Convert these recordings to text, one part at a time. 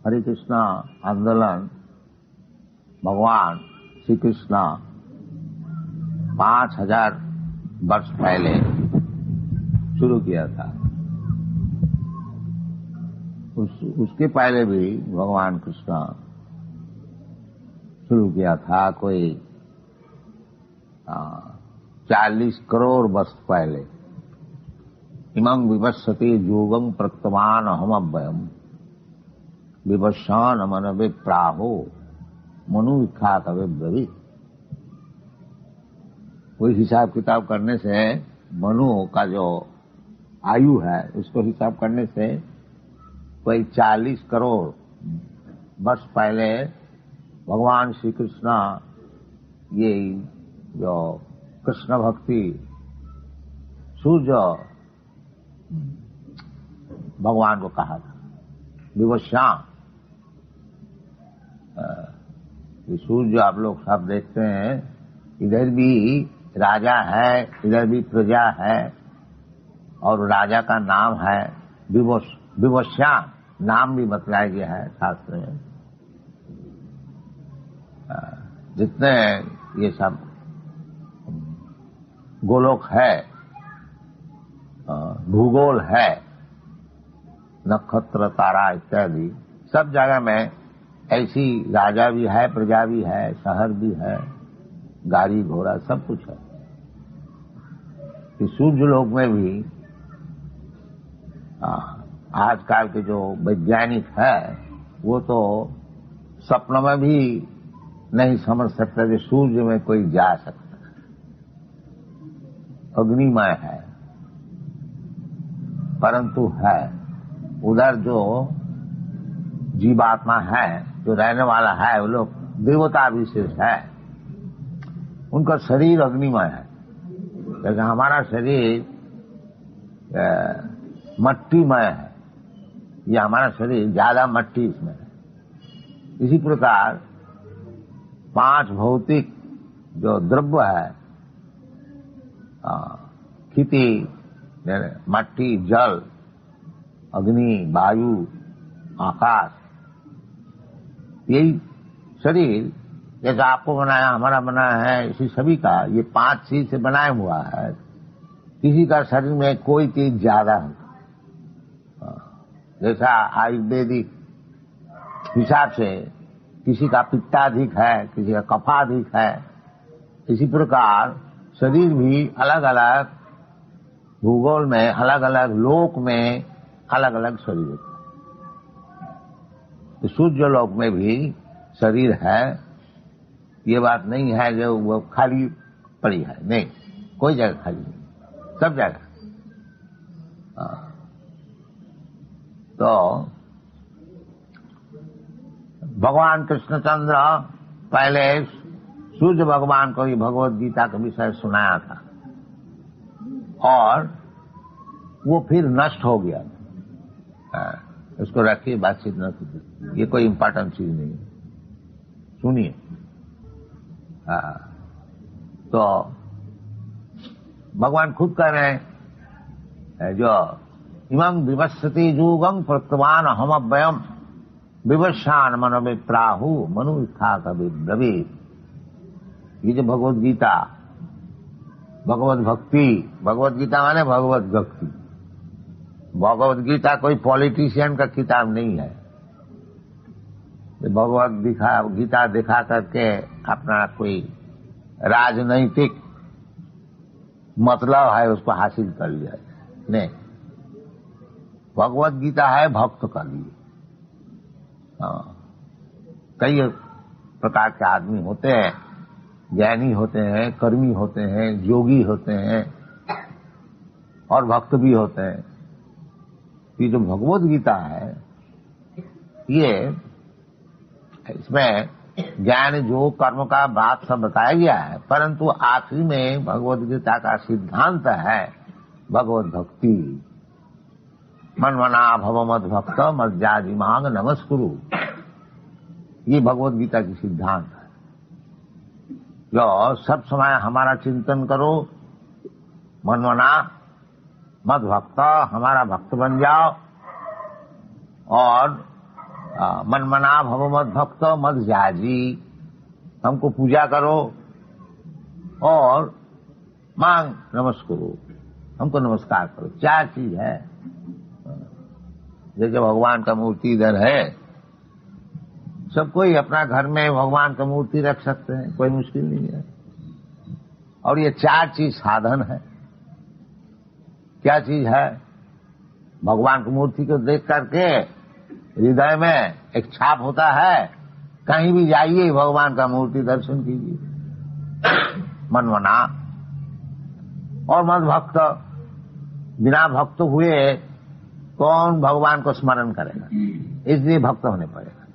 हरे कृष्णा आंदोलन भगवान श्री कृष्ण 5000 वर्ष पहले शुरू किया था। उसके पहले भी भगवान कृष्ण शुरू किया था, कोई 40 करोड़ वर्ष पहले। इमं विवस्वते योगं प्रत्तमान अहमव्ययम् विवस्वान मनवे प्राहो मनु विख्यात ब्रवीत। कोई हिसाब किताब करने से मनु का जो आयु है उसको हिसाब करने से कोई 40 करोड़ वर्ष पहले भगवान श्री कृष्ण ये जो कृष्ण भक्ति सूर्य भगवान को कहा था विवस्वान। ये सूर्य आप लोग सब देखते हैं, इधर भी राजा है, इधर भी प्रजा है, और राजा का नाम है विवस्वान, नाम भी बतलाया गया है शास्त्र में। जितने ये सब गोलोक है, भूगोल है, नक्षत्र तारा इत्यादि सब जगह में ऐसी राजा भी है, प्रजा भी है, शहर भी है, गाड़ी घोड़ा सब कुछ है। इस सूर्य लोक में भी आजकल के जो वैज्ञानिक है वो तो सपनों में भी नहीं समझ सकता कि सूर्य में कोई जा सकता है। अग्निमय है, परंतु है उधर जो जीवात्मा है, जो रहने वाला है, वो लोग देवता विशेष है, उनका शरीर अग्निमय है। जैसे हमारा शरीर मट्टीमय है, ये हमारा शरीर ज्यादा मट्टी इसमें है। इसी प्रकार 5 भौतिक जो द्रव्य है, खेती, मट्टी, जल, अग्नि, वायु, आकाश, यही शरीर जैसा आपको बनाया, हमारा बनाया है, इसी सभी का ये 5 चीज से बनाया हुआ है। किसी का शरीर में कोई चीज ज्यादा है, जैसा आयुर्वेदिक हिसाब से किसी का पित्ताधिक है, किसी का कफाधिक है, इसी प्रकार शरीर भी अलग अलग भूगोल में, अलग अलग लोक में अलग अलग शरीर होता है। सूर्य लोक में भी शरीर है, ये बात नहीं है जो वो खाली पड़ी है, नहीं, कोई जगह खाली नहीं, सब जगह। तो भगवान कृष्णचंद्र पहले सूर्य भगवान को ही भगवत गीता का विषय सुनाया था, और वो फिर नष्ट हो गया। उसको रखिए, बातचीत न कीजिए, ये कोई इम्पोर्टेंट चीज नहीं है, सुनिए। तो भगवान खुद कह रहे हैं, जो इमं विवस्वते योगं प्रत्तवान अहमव्ययम् विवस्वान मनवे प्राहु मनु विख्यात ब्रवीत। ये जो भगवत गीता, भगवत भक्ति, भगवत गीता माने भगवत भक्ति। भगवत गीता कोई पॉलिटिशियन का किताब नहीं है। भगवत गीता दिखा करके अपना कोई राजनैतिक मतलब है उसको हासिल कर लिया, नहीं। भगवत गीता है भक्त का लिए। कई प्रकार के आदमी होते हैं, ज्ञानी होते हैं, कर्मी होते हैं, योगी होते हैं, और भक्त भी होते हैं। ये जो भगवत गीता है, ये इसमें ज्ञान योग कर्म का बात सब बताया गया है, परंतु आखिरी में भगवत गीता का सिद्धांत है भगवत भक्ति। मनमना भव मद भक्त मज्जाजी मांग नमस्कुरु, ये भगवत गीता की सिद्धांत है। जो सब समय हमारा चिंतन करो, मनमना मद भक्त, हमारा भक्त बन जाओ, और मन मना भव मद भक्त मद जाजी, हमको पूजा करो और मांग नमस्करो, हमको नमस्कार करो। 4 चीज है। जैसे भगवान का मूर्ति इधर है, सब कोई अपना घर में भगवान का मूर्ति रख सकते हैं, कोई मुश्किल नहीं है। और ये 4 चीज साधन है। क्या चीज है? भगवान की मूर्ति को देख करके हृदय में एक छाप होता है, कहीं भी जाइए भगवान का मूर्ति दर्शन कीजिए। मनमना और मद भक्त, बिना भक्त हुए कौन भगवान को स्मरण करेगा? इसलिए भक्त होने पड़ेगा।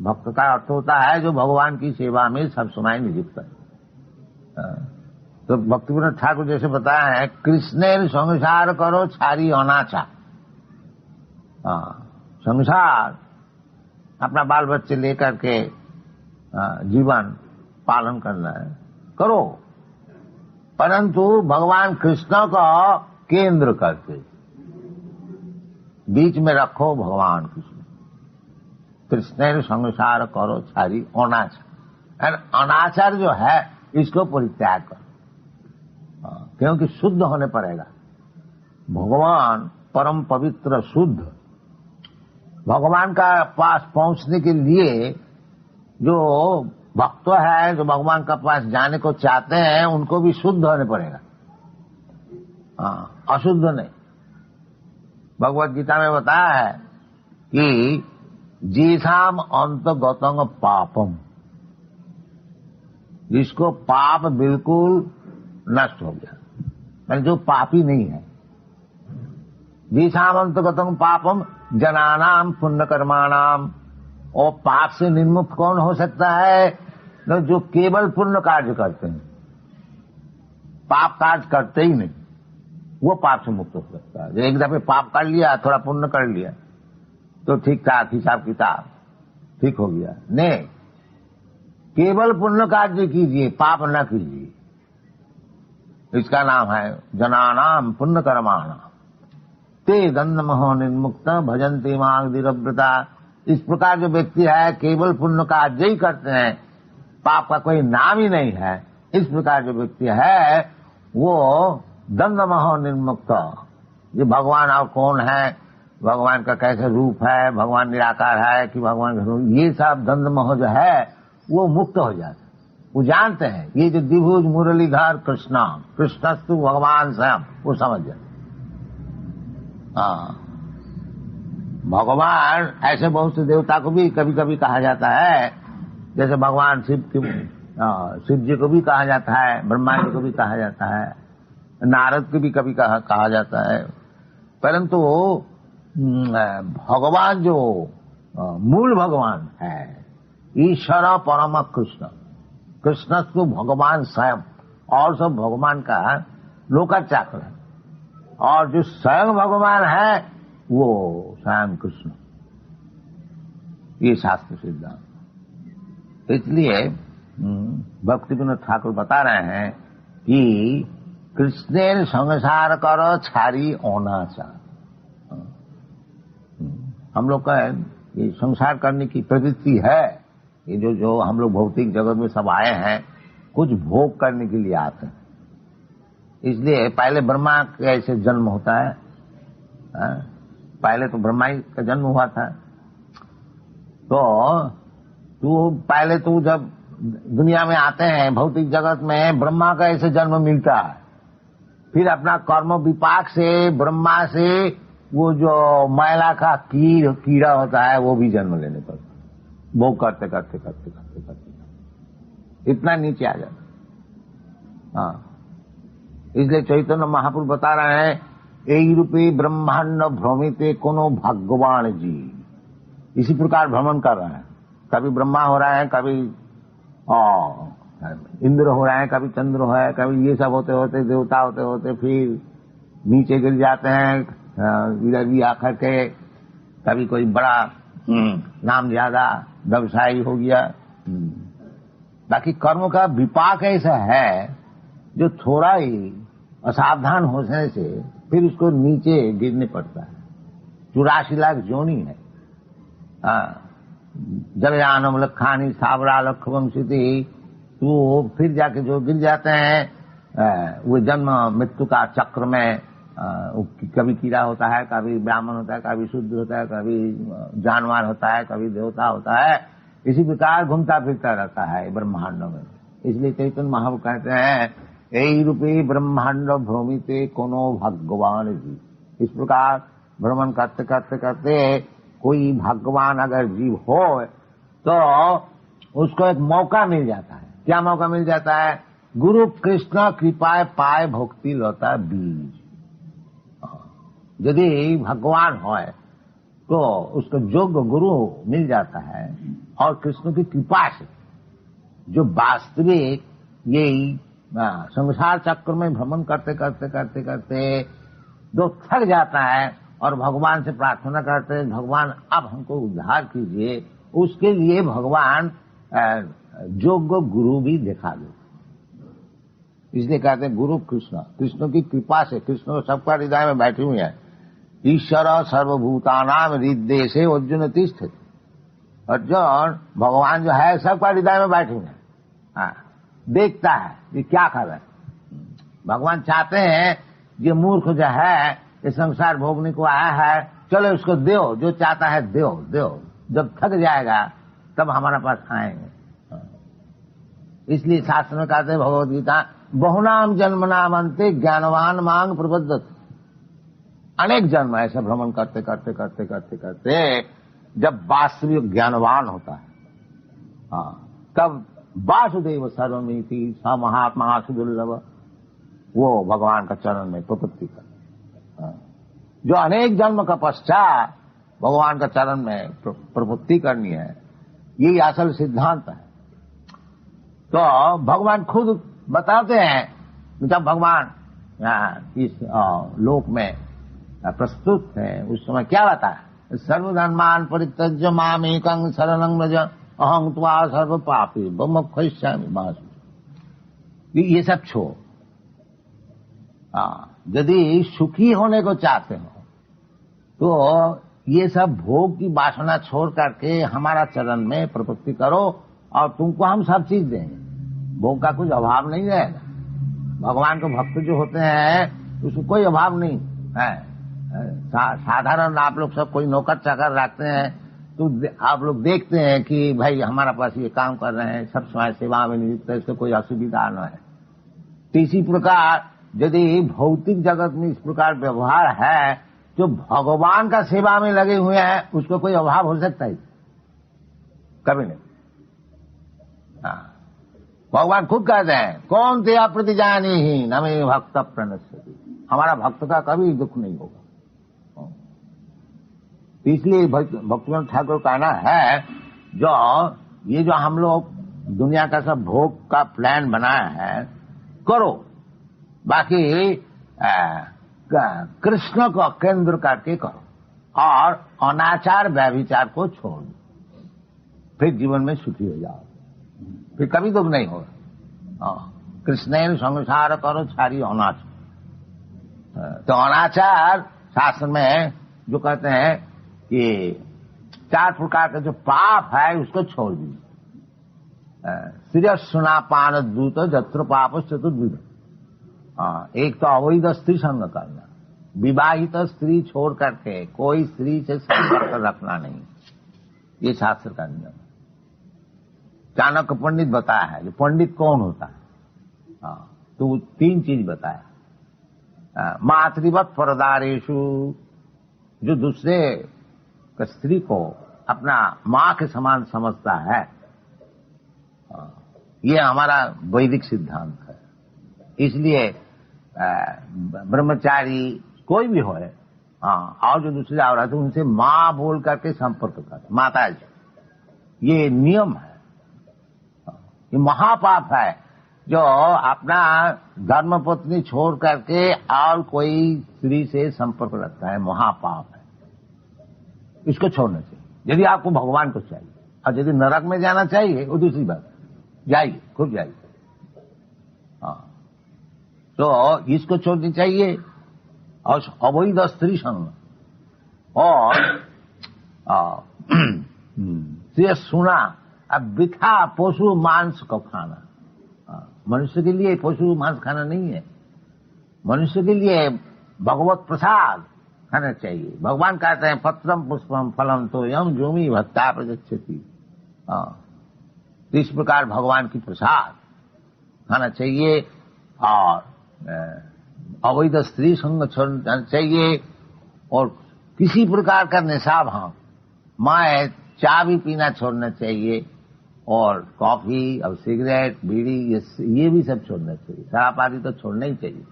भक्त का अर्थ होता है जो भगवान की सेवा में सब समय नियुक्त है। तो भक्तिविनोद ठाकुर जैसे बताया है, कृष्णेर संसार करो छारी अनाचा। संसार अपना बाल बच्चे लेकर के जीवन पालन करना है, करो, परंतु भगवान कृष्ण को केंद्र करके बीच में रखो भगवान कृष्ण। कृष्ण संसार करो छारी अनाचार। अनाचार जो है इसको परित्याग करो, क्योंकि शुद्ध होने पड़ेगा। भगवान परम पवित्र शुद्ध, भगवान का पास पहुंचने के लिए जो भक्त है, जो भगवान का पास जाने को चाहते हैं, उनको भी शुद्ध होने पड़ेगा, अशुद्ध नहीं। भगवत गीता में बताया है कि जीसाम अंतगतंग पापम, जिसको पाप बिल्कुल नष्ट हो गया, मैंने जो पापी नहीं है। जीसाम अंतगतंग पापम जनानाम पुण्य कर्माणाम। और पाप से निर्मुक्त कौन हो सकता है? जो केवल पुण्य कार्य करते हैं, पाप कार्य करते ही नहीं, वो पाप से मुक्त हो सकता है। एक दफे पाप कर लिया, थोड़ा पुण्य कर लिया तो ठीक ठाक हिसाब किताब ठीक हो गया। नहीं, केवल पुण्य कार्य कीजिए, पाप न कीजिए। इसका नाम है जनानाम पुण्य कर्माणाम ते दंडमहो निर्मुक्त भजन्ते मां दिरव्रता। इस प्रकार जो व्यक्ति है केवल पुण्य कार्य ही करते हैं, पाप का कोई नाम ही नहीं है, इस प्रकार जो व्यक्ति है वो दंडमहो निर्मुक्त। ये भगवान और कौन है, भगवान का कैसे रूप है, भगवान निराकार है कि भगवान का रूप, ये सब दंडमोह जो है वो मुक्त हो जाता है। वो जानते हैं ये जो द्विभुज मुरलीधर कृष्णस्तु भगवान स्वयं, वो समझ जाते। भगवान ऐसे बहुत से देवता को भी कभी कभी कहा जाता है, जैसे भगवान शिव जी को भी कहा जाता है, ब्रह्मा जी को भी कहा जाता है, नारद को भी कभी कहा जाता है। परंतु भगवान जो मूल भगवान है, ईश्वर परम कृष्ण तो भगवान स्वयं, और सब भगवान का लोकाचार है। और जो स्वयं भगवान है वो स्वयं कृष्ण, ये शास्त्र सिद्धांत। इसलिए भक्तिविनोद ठाकुर बता रहे हैं कि कृष्णेर संसार करो छारी अनाचार। हम लोग का ये संसार करने की प्रवृत्ति है, ये जो हम लोग भौतिक जगत में सब आए हैं, कुछ भोग करने के लिए आते हैं। इसलिए पहले ब्रह्मा का ऐसे जन्म होता है, पहले तो ब्रह्मा ही का जन्म हुआ था। तो पहले तो जब दुनिया में आते हैं भौतिक जगत में, ब्रह्मा का ऐसे जन्म मिलता है। फिर अपना कर्म विपाक से ब्रह्मा से वो जो मैला का कीड़ा होता है वो भी जन्म लेने पर वो करते करते करते करते करते इतना नीचे आ जाता। इसलिए चैतन्य महापुरुष बता रहे हैं, एक रूपी ब्रह्मांड भ्रमिते कोनो भगवान जी। इसी प्रकार भ्रमण कर रहे हैं, कभी ब्रह्मा हो रहा है, कभी इंद्र हो रहे हैं, कभी चंद्र हो है, कभी ये सब होते होते देवता होते होते फिर नीचे गिर जाते हैं, इधर भी आकर के कभी कोई बड़ा नाम ज्यादा व्यवसायी हो गया। बाकी कर्म का विपाक ऐसा है जो थोड़ा ही असावधान होने से फिर उसको नीचे गिरने पड़ता है। 84 लाख जोनी है। जलयानम लखानी सावरा लख वंशिति, तो फिर जाके जो गिर जाते हैं वो जन्म मृत्यु का चक्र में, कभी कीड़ा होता है, कभी ब्राह्मण होता है, कभी शूद्र होता है, कभी जानवर होता है, कभी देवता होता है, इसी प्रकार घूमता फिरता रहता है ब्रह्मांड में। इसलिए चैतन्य महाप्रभु कहते हैं यही रूपी ब्रह्मांड भ्रमिते कोनो भगवान जी। इस प्रकार भ्रमण करते करते करते कोई भगवान अगर जीव हो तो उसको एक मौका मिल जाता है। क्या मौका मिल जाता है? गुरु कृष्ण कृपाए पाए भक्ति लता बीज। यदि भगवान हो तो उसको योग्य गुरु मिल जाता है, और कृष्ण की कृपा से जो वास्तविक यही संसार चक्र में भ्रमण करते करते करते करते जो थक जाता है और भगवान से प्रार्थना करते हैं, भगवान अब हमको उद्धार कीजिए, उसके लिए भगवान योग्य गुरु भी दिखा दे। इसलिए कहते हैं गुरु कृष्ण, कृष्ण की कृपा से, कृष्ण सबका हृदय में बैठे हुए हैं। ईश्वर सर्वभूतानाम हृदय से अर्जुन तिष्ठति। अर्जुन भगवान जो है सबका हृदय में बैठे हुए हैं, देखता है ये क्या कर रहा है। भगवान चाहते हैं ये मूर्ख जो है ये संसार भोगने को आया है, चलो उसको दो, जो चाहता है दो दो, जब थक जाएगा तब हमारे पास आएंगे। इसलिए शास्त्र में कहते हैं भगवद गीता, बहुनाम जन्मनाम अंते ज्ञानवान मांग प्रबद्धति। अनेक जन्म ऐसे भ्रमण करते करते करते करते करते जब वास्तविक ज्ञानवान होता है तब वासुदेव सर्वमिति स महात्मा सुदुर्लभ, वो भगवान का चरण में प्रपत्ति कर। जो अनेक जन्म का पश्चात भगवान का चरण में प्रपत्ति करनी है, यही असल सिद्धांत है। तो भगवान खुद बताते हैं जब भगवान इस लोक में प्रस्तुत है उस समय क्या बताया, सर्वधर्मान परित्यज्य मामेकं शरणं व्रज अहं त्वा सर्व पापी मोक्षयिष्यामि मा शुचि। ये सब छोड़, यदि सुखी होने को चाहते हो तो ये सब भोग की वासना छोड़ करके हमारा चरण में प्रपत्ति करो और तुमको हम सब चीज देंगे। भोग का कुछ अभाव नहीं रहेगा। भगवान के भक्त जो होते हैं उसको कोई अभाव नहीं है। साधारण आप लोग सब कोई नौकर चाकर रखते हैं तो आप लोग देखते हैं कि भाई हमारा पास ये काम कर रहे हैं, सब समय सेवा में नियुक्त है, इससे कोई असुविधा न है। तो इसी प्रकार यदि भौतिक जगत में इस प्रकार व्यवहार है जो भगवान का सेवा में लगे हुए हैं उसको कोई अभाव हो सकता है? कभी नहीं। भगवान खुद कहते हैं कौन ते अप्रतिजानी ही न मे भक्त प्रणश्यति। हमारा भक्त का कभी दुख नहीं होगा। इसलिए भक्तिवेदांत ठाकुर कहना है जो हम लोग दुनिया का सब भोग का प्लान बनाया है करो, बाकी कृष्ण को केंद्र करके करो और अनाचार व्यभिचार को छोड़ दो, फिर जीवन में सुखी हो जाओ, फिर कभी दुख नहीं होगा। कृष्ण संसार करो छाड़ी अनाचार। तो अनाचार शास्त्र में जो कहते हैं कि 4 प्रकार का जो पाप है उसको छोड़ दीजिए। श्रेयस्सुना पान दूत जत्र पाप चतुर्विध। एक तो अवैध स्त्री संग करना, विवाहित स्त्री छोड़ करके कोई स्त्री से संपर्क रखना नहीं, ये शास्त्र का नियम। चाणक्य पंडित बताया है कि पंडित कौन होता है, तो 3 चीज बताया। मातृवत परदारेषु, जो दूसरे स्त्री को अपना मां के समान समझता है, ये हमारा वैदिक सिद्धांत है। इसलिए ब्रह्मचारी कोई भी हो और जो दूसरी औरत है उनसे मां बोल करके संपर्क करते, माता जी, ये नियम है। ये महापाप है जो अपना धर्मपत्नी छोड़ करके और कोई स्त्री से संपर्क रखता है, महापाप है। इसको छोड़ना चाहिए यदि आपको भगवान को चाहिए। और यदि नरक में जाना चाहिए वो दूसरी बात, जाइए, खूब जाइए। तो इसको छोड़नी चाहिए। और अवैध स्त्री संग और तो ये सुना। अब बिठा पशु मांस को खाना, मनुष्य के लिए पशु मांस खाना नहीं है, मनुष्य के लिए भगवत प्रसाद खाना चाहिए। भगवान कहते हैं पत्रम पुष्पम फलम तो यम जोमी भक्ता प्रगच्छति। इस प्रकार भगवान की प्रसाद खाना चाहिए और अवैध स्त्री संग छोड़ना चाहिए और किसी प्रकार का नशा भाव माए चाय भी पीना छोड़ना चाहिए और कॉफी और सिगरेट बीड़ी ये भी सब छोड़ना चाहिए। शराब आदि तो छोड़ना ही चाहिए।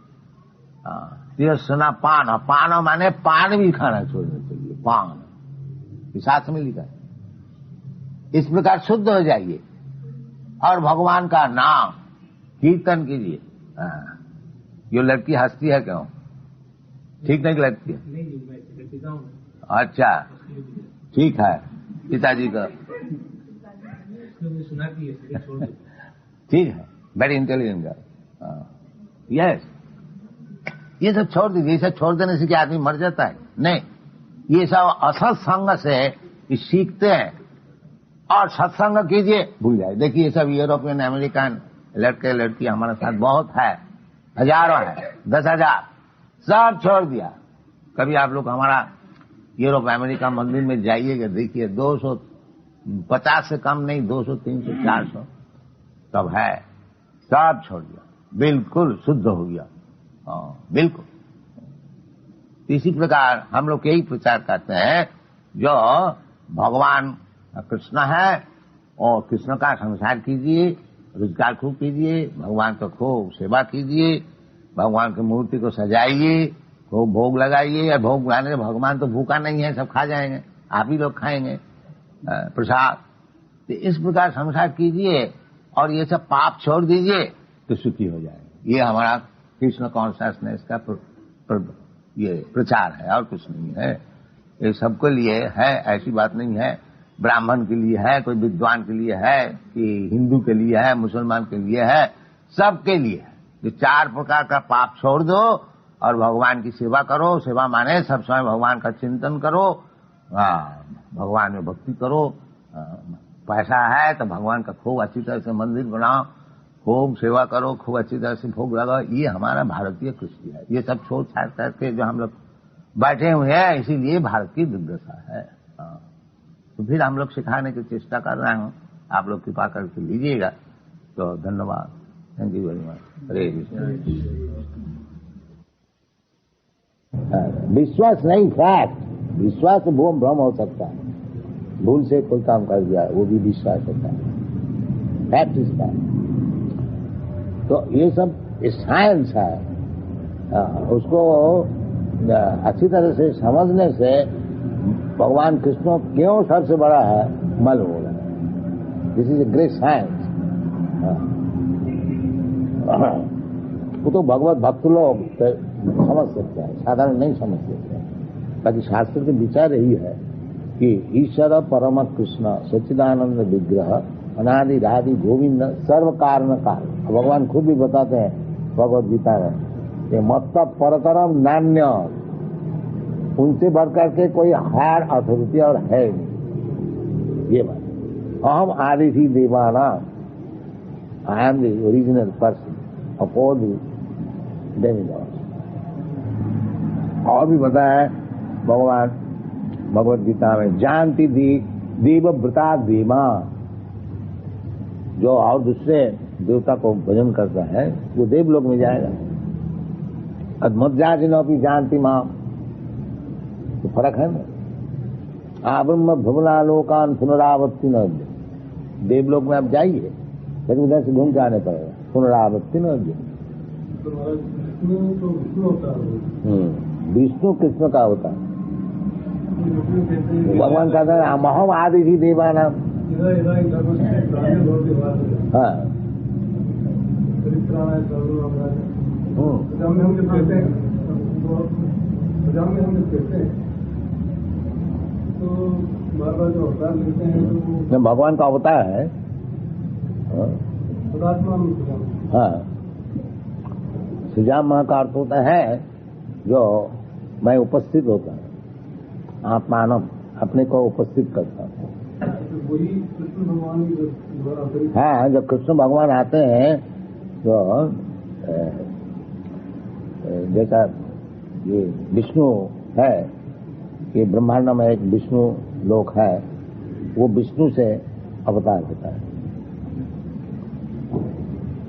सुना पान, और पान माने पान भी खाना छोड़ना चाहिए। पान शास्त्र में लिखा है। इस प्रकार शुद्ध हो जाइए और भगवान का नाम कीर्तन कीजिए। ये लड़की हंसती है क्यों? ठीक नहीं लगती है? अच्छा ठीक है, पिताजी का ठीक है, वेरी इंटेलिजेंट गर्ल। यस, ये सब छोड़ दीजिए। ये सब छोड़ देने से क्या आदमी मर जाता है? नहीं, ये सब असत्संग से सीखते हैं और सत्संग कीजिए, भूल जाए। देखिए सब यूरोपियन अमेरिकन लड़के लड़की हमारे साथ बहुत है, हजारों है, 10,000 सब छोड़ दिया। कभी आप लोग हमारा यूरोप अमेरिका मंदिर में जाइएगा, देखिए 250 से कम नहीं, 200 300 400 तब है, सब छोड़ दिया, बिल्कुल शुद्ध हो गया। बिल्कुल। इसी प्रकार हम लोग यही प्रचार करते हैं, जो भगवान कृष्ण है और कृष्ण का संसार कीजिए, रोजगार खूब कीजिए, भगवान को खूब सेवा कीजिए, भगवान की मूर्ति को सजाइए, खूब भोग लगाइए। और भोग लगाने से भगवान तो भूखा नहीं है, सब खा जाएंगे, आप ही लोग खाएंगे प्रसाद। तो इस प्रकार संसार कीजिए और ये सब पाप छोड़ दीजिए तो सुखी हो जाएंगे। ये हमारा कृष्ण कॉन्शियसनेस का ये प्रचार है और कुछ नहीं है। ये सबके लिए है, ऐसी बात नहीं है। ब्राह्मण के लिए है, कोई विद्वान के लिए है, कि हिंदू के लिए है, मुसलमान के लिए है, सबके लिए है। ये 4 प्रकार का पाप छोड़ दो और भगवान की सेवा करो। सेवा माने सब समय भगवान का चिंतन करो, भगवान में भक्ति करो। पैसा है तो भगवान का खूब अच्छी तरह से मंदिर बनाओ, खूब सेवा करो, खूब अच्छी तरह से भोग लगाओ। ये हमारा भारतीय कृषि है। ये सब छोड़ छाड़ करके जो हम लोग बैठे हुए हैं, इसीलिए भारत की दुर्दशा है। तो फिर हम लोग सिखाने की चेष्टा कर रहे हैं, आप लोग कृपा करके लीजिएगा। तो धन्यवाद, थैंक यू वेरी मच। हरे कृष्ण। विश्वास नहीं, फैक्ट। विश्वास तो भूम भ्रम हो सकता है, भूल से कोई काम कर दिया वो भी विश्वास होता है। Fact is fact. तो ये सब साइंस है, उसको अच्छी तरह से समझने से भगवान कृष्ण क्यों सबसे बड़ा है मालूम होगा। This is a great science. वो तो भगवत भक्त लोग समझ सकते हैं, साधारण नहीं समझ सकते। बाकी शास्त्र के विचार यही है कि ईश्वर परम कृष्ण सच्चिदानंद विग्रह अनादि राधि गोविंद सर्व कारण काल। भगवान खुद भी बताते हैं भगवत गीता में कि मत परतरम नान्य, उनसे बढ़कर के कोई हायर अथॉरिटी और है नहीं। ये बात। अहम आदि थी देवाना, I am the original person of all the demigods. और भी बताया भगवान भगवत गीता में, जानती देवव्रता देवा, जो और दूसरे देवता को भजन करता है वो देवलोक में जाएगा। अद्मज्जाजिनोपि जानती मां, तो फर्क है ना। आब्रह्म भुवनालोकान पुनरावृत्ति न, देवलोक में आप जाइए लेकिन उधर से घूम के आने पड़ेगा, पुनरावृत्ति न। विष्णु कृष्ण का होता है। भगवान कहते हैं अहम आदि ही देवाना। हाँ, भगवान का अवतार है। हाँ, सुजाम मां का अर्थ होता है जो मैं उपस्थित होता है, आत्मानम, अपने को उपस्थित करता हूँ। वही कृष्ण भगवान की द्वारा। हाँ, जब कृष्ण भगवान आते हैं तो जैसा ये विष्णु है, ये ब्रह्मांड में एक विष्णु लोक है, वो विष्णु से अवतार होता है।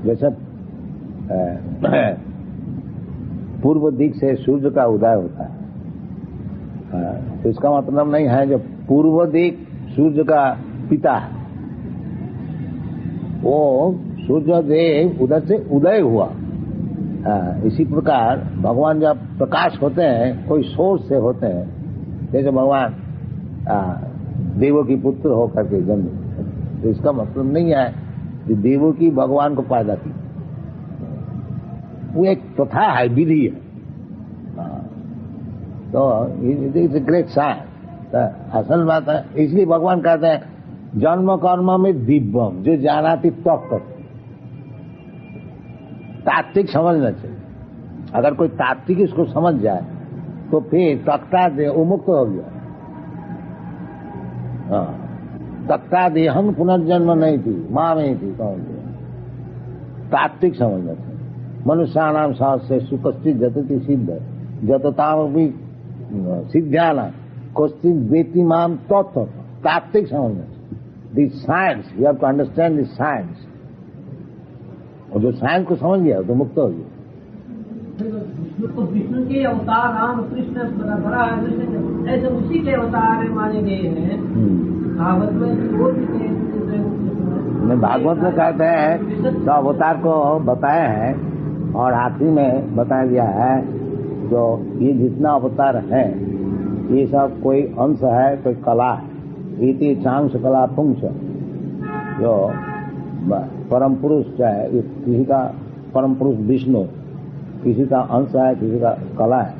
जैसे पूर्व दिक से सूर्य का उदय होता है, तो इसका मतलब नहीं है जो पूर्व दिक सूर्य का पिता है, वो सूर्य देव उधर से उदय हुआ। इसी प्रकार भगवान जब प्रकाश होते हैं, कोई सोर्स से होते हैं, जैसे भगवान देवों की पुत्र होकर के जन्म, तो इसका मतलब नहीं है कि देवों की भगवान को पैदा की, वो एक प्रथा है, विधि है। तो इट्स ए ग्रेट साइंस। असल बात है, इसलिए भगवान कहते हैं जन्म कर्म में दिव्यम जो जानाति तत्व। तात्विक समझना चाहिए। अगर कोई तात्विक इसको समझ जाए तो फिर तख्ता दे वो मुक्त हो गया। तख्ता दे हम पुनर्जन्म नहीं थी, माँ में ही थी, कौन दिया। तात्विक समझना चाहिए। मनुष्याणाम सहस्रे सुकस्थित जतति सिद्ध जतताम भी सिद्ध्याना क्वचित वेति माम तत्व। तात्विक समझना चाहिए। This science, you have to understand this science. और जो साइंस को समझ गया तो मुक्त हो गया। तो विष्णु के अवतार राम कृष्ण बड़ा ऐसे उसी के अवतार माने गए हैं। भागवत में भागवत में कहते हैं तो अवतार को बताया है, और आखिरी में बताया गया है जो ये जितना अवतार है ये सब कोई अंश है, कोई कला है। इति चांस कला पुंस, जो परम पुरुष है, किसी का परम पुरुष विष्णु, किसी का अंश है, किसी का कला है।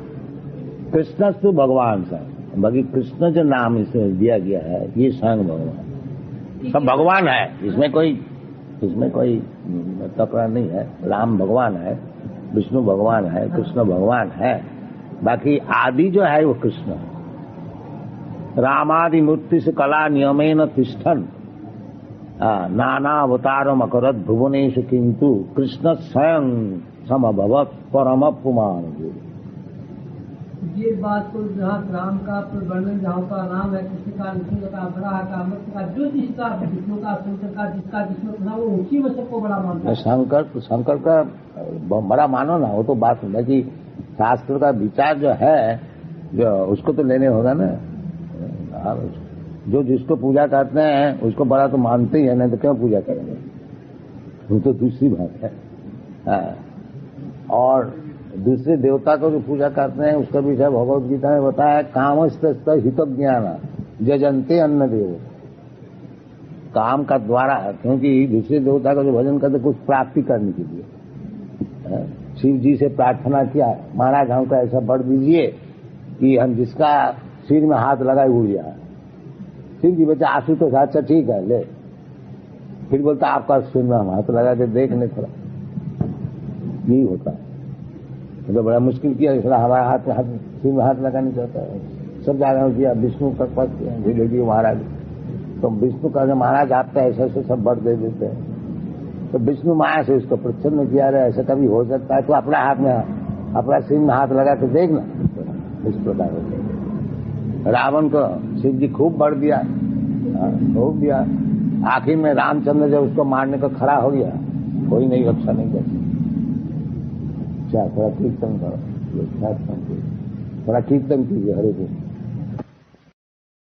कृष्ण तो भगवान से, बाकी कृष्ण जो नाम इसमें दिया गया है ये स्वयं भगवान, सब भगवान है। इसमें कोई तकरार नहीं है। राम भगवान है, विष्णु भगवान है, कृष्ण भगवान है, बाकी आदि जो है वो कृष्ण है। रामादि मूर्ति से कला नियमेन तिष्ठन नाना अवतारम अकरत भुवनेषु किंतु कृष्ण स्वयं समभवत परम पुमान। ये बात को जहाँ राम का वर्णन, जहाँ का राम है, कृष्ण का, विष्णु का, बड़ा का, मत्स्य का, जो जिसका, विष्णु का, शंकर का, जिसका जिसमें था वो उसी में सबको बड़ा मानता है। शंकर का बड़ा मानो ना, वो तो बात है कि शास्त्र का विचार जो है, जो उसको तो लेने होगा ना। जो जिसको पूजा करते हैं उसको बड़ा तो मानते ही है, नहीं तो क्यों पूजा करेंगे, वो तो दूसरी बात है। और दूसरे देवता को जो पूजा करते हैं उसका विषय भगवद गीता में बताया, कामस्त हित ज्ञान जजंते अन्न देव। काम का द्वारा, क्योंकि दूसरे देवता का जो भजन करते कुछ प्राप्ति करने के लिए। शिव जी से प्रार्थना किया, महाराज हमको ऐसा वर दीजिए कि हम जिसका सिर में हाथ लगाए उड़ जाए। शिव जी बच्चा आंसू तो अच्छा ठीक है ले, फिर बोलता आपका सिर में हम हाथ लगा के देख ले थोड़ा। यही होता है, तो बड़ा मुश्किल किया, इसलिए हमारे हाथ में सिर में हाथ लगाने चाहता है। सब जगह किया, विष्णु का पद किया, धीरे धीरे महाराज। तो विष्णु का महाराज आपका ऐसे ऐसे सब वर दे देते हैं। तो विष्णु माया से उसको प्रसन्न किया रहे, ऐसा कभी हो सकता है तो अपना हाथ में, अपना सिर में हाथ लगा के देखना। इस प्रकार होता है। रावण को शिव जी खूब वर दिया, खूब दिया। आखिर में रामचंद्र जब उसको मारने को खड़ा हो गया, कोई नहीं रक्षा नहीं कर सकता। थोड़ा कीर्तन करो, थोड़ा कीर्तन कीजिए, हरे कृष्ण।